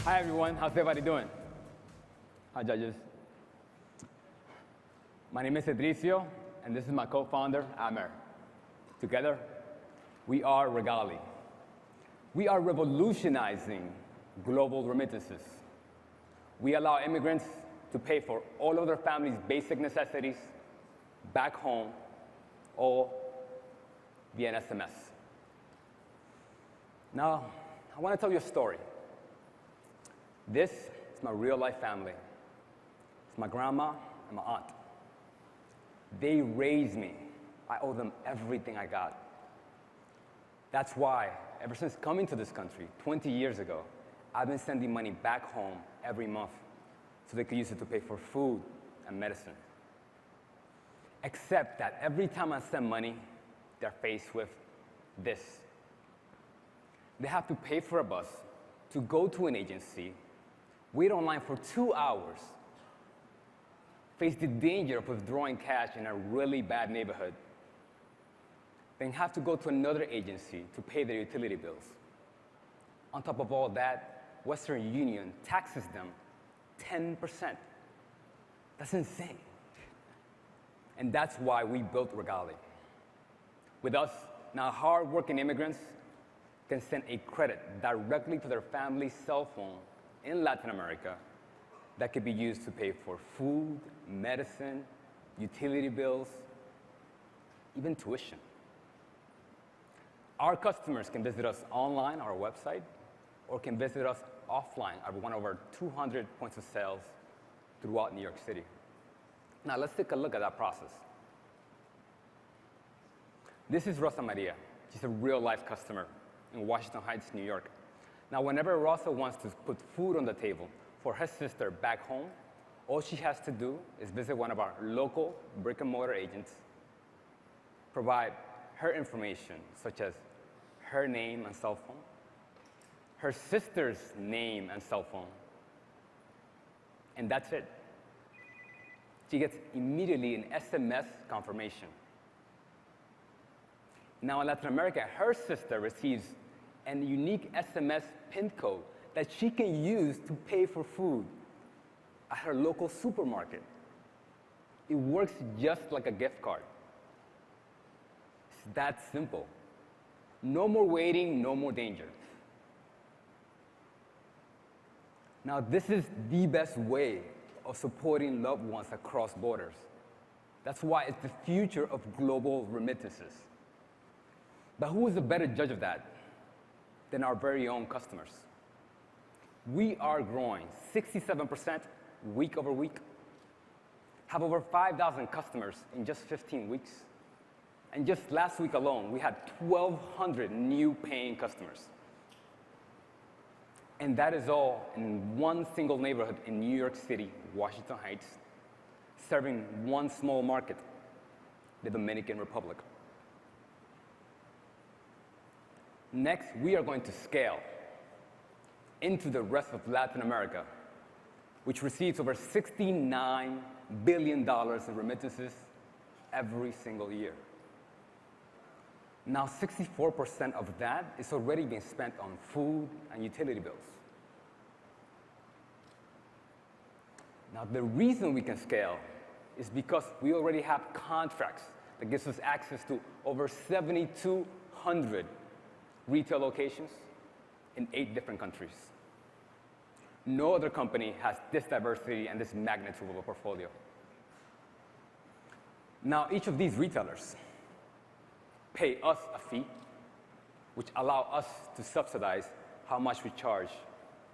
Hi, everyone. How's everybody doing? Hi, judges. My name is Edrizio, and this is my co-founder, Amer. Together, we are Regalii. We are revolutionizing global remittances. We allow immigrants to pay for all of their family's basic necessities back home, all via an SMS. Now, I want to tell you a story. This is my real-life family. It's my grandma and my aunt. They raised me. I owe them everything I got. That's why, ever since coming to this country 20 years ago, I've been sending money back home every month so they could use it to pay for food and medicine. Except that every time I send money, they're faced with this. They have to pay for a bus to go to an agency, wait online for 2 hours, face the danger of withdrawing cash in a really bad neighborhood, then have to go to another agency to pay their utility bills. On top of all that, Western Union taxes them 10%. That's insane. And that's why we built Regalii. With us, now hard-working immigrants can send a credit directly to their family's cell phone in Latin America that could be used to pay for food, medicine, utility bills, even tuition. Our customers can visit us online, our website, or can visit us offline at one of our 200 points of sales throughout New York City. Now, let's take a look at that process. This is Rosa Maria. She's a real-life customer in Washington Heights, New York. Now, whenever Rosa wants to put food on the table for her sister back home, all she has to do is visit one of our local brick-and-mortar agents, provide her information, such as her name and cell phone, her sister's name and cell phone, and that's it. She gets immediately an SMS confirmation. Now, in Latin America, her sister receives a unique SMS PIN code that she can use to pay for food at her local supermarket. It works just like a gift card. It's that simple. No more waiting, no more danger. Now, this is the best way of supporting loved ones across borders. That's why it's the future of global remittances. But who is a better judge of that than our very own customers? We are growing 67% week over week, have over 5,000 customers in just 15 weeks. And just last week alone, we had 1,200 new paying customers. And that is all in one single neighborhood in New York City, Washington Heights, serving one small market, the Dominican Republic. Next, we are going to scale into the rest of Latin America, which receives over $69 billion in remittances every single year. Now, 64% of that is already being spent on food and utility bills. Now, the reason we can scale is because we already have contracts that gives us access to over 7,200 retail locations in 8 different countries. No other company has this diversity and this magnitude of a portfolio. Now, each of these retailers pay us a fee, which allow us to subsidize how much we charge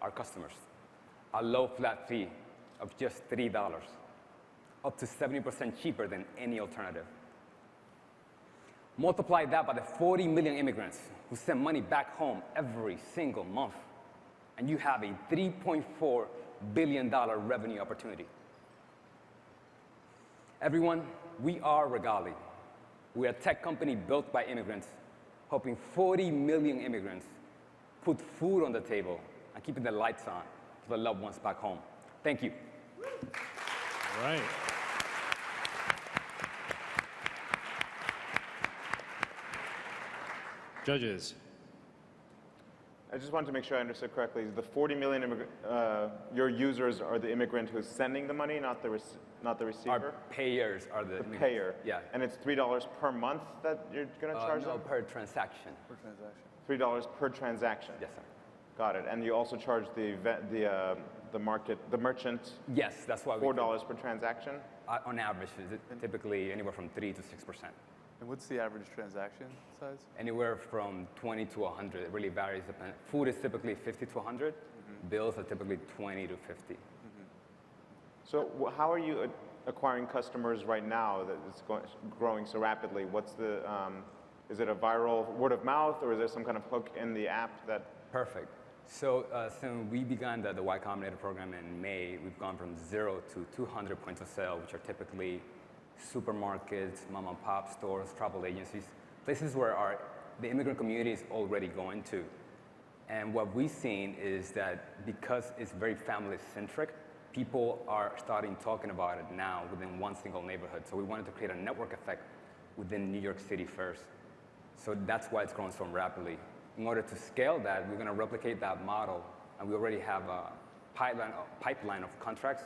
our customers. A low flat fee of just $3, up to 70% cheaper than any alternative. Multiply that by the 40 million immigrants who send money back home every single month, and you have a $3.4 billion revenue opportunity. Everyone, we are Regalii. We're a tech company built by immigrants, helping 40 million immigrants put food on the table and keeping the lights on for their loved ones back home. Thank you. All right. Judges, I just wanted to make sure I understood correctly. The 40 million your users are the immigrant who's sending the money, not the receiver? Our payers are the Payer. Yeah. And it's $3 per month that you're going to charge no, them? per transaction. Per transaction. $3 per transaction. Yes, sir. Got it. And you also charge the merchant Yes, that's why we $4 per transaction? on average, is typically anywhere from 3 to 6%. And what's the average transaction size? Anywhere from 20 to 100. It really varies. Food is typically 50 to 100. Bills are typically 20 to 50. So how are you acquiring customers right now that it's growing so rapidly? What's the, is it a viral word of mouth, or is there some kind of hook in the app that? Perfect. So since we began the Y Combinator program in May, we've gone from 0 to 200 points of sale, which are typically supermarkets, mom and pop stores, travel agencies, places where the immigrant community is already going to. And what we've seen is that because it's very family-centric, people are starting talking about it now within one single neighborhood. So we wanted to create a network effect within New York City first. So that's why it's growing so rapidly. In order to scale that, we're going to replicate that model, and we already have a pipeline of contracts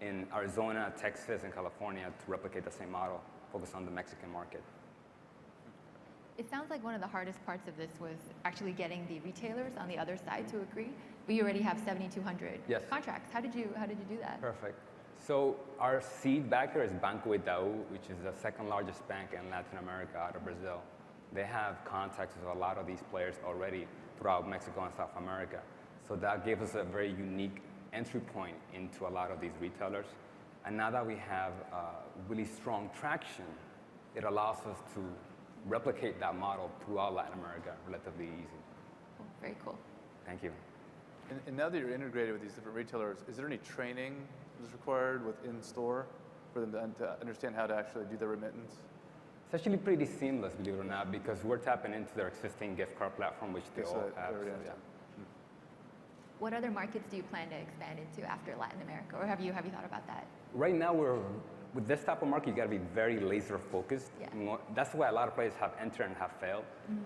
in Arizona, Texas, and California to replicate the same model, focus on the Mexican market. It sounds like one of the hardest parts of this was actually getting the retailers on the other side to agree. We already have 7,200 Yes. contracts. How did you do that? Perfect. So our seed backer is Banco Itaú, which is the second largest bank in Latin America out of Brazil. They have contacts with a lot of these players already throughout Mexico and South America. So that gave us a very unique entry point into a lot of these retailers. And now that we have really strong traction, it allows us to replicate that model throughout Latin America relatively easy. Cool. Very cool. Thank you. And now that you're integrated with these different retailers, is there any training that's required within store for them to understand how to actually do the remittance? It's actually pretty seamless, believe it or not, because we're tapping into their existing gift card platform, which they all have. So, yeah. What other markets do you plan to expand into after Latin America, or have you thought about that? Right now, with this type of market, you got to be very laser focused. Yeah. That's why a lot of players have entered and have failed.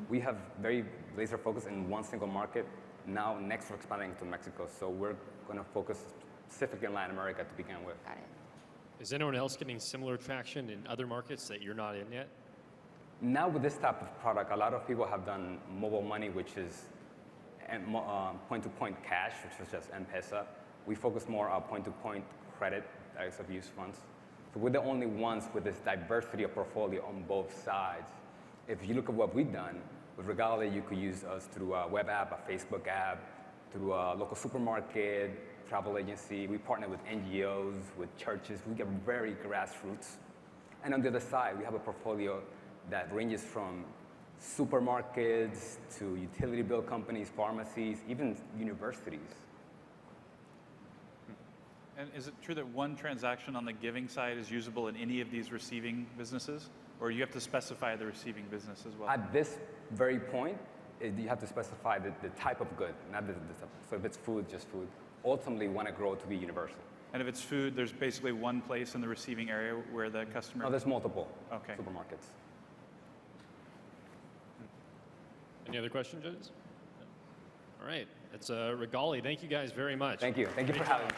We have very laser focused in one single market. Now, next we're expanding to Mexico, so we're going to focus specifically in Latin America to begin with. Got it. Is anyone else getting similar traction in other markets that you're not in yet? Now with this type of product, a lot of people have done mobile money, which is point-to-point cash, which is just M-Pesa. We focus more on point-to-point credit, types of use funds. So we're the only ones with this diversity of portfolio on both sides. If you look at what we've done, with Regalii, you could use us through a web app, a Facebook app, through a local supermarket, travel agency. We partner with NGOs, with churches. We get very grassroots. And on the other side, we have a portfolio that ranges from supermarkets to utility bill companies, pharmacies, even universities. And is it true that one transaction on the giving side is usable in any of these receiving businesses? Or you have to specify the receiving business as well? At this very point, you have to specify the type of good, not the so if it's food, just food. Ultimately, we want to grow to be universal. And if it's food, there's basically one place in the receiving area where the customer... No, there's multiple Okay. supermarkets. Any other questions, judges? All right. That's Regalii. Thank you guys very much. Thank you. Thank you for having me.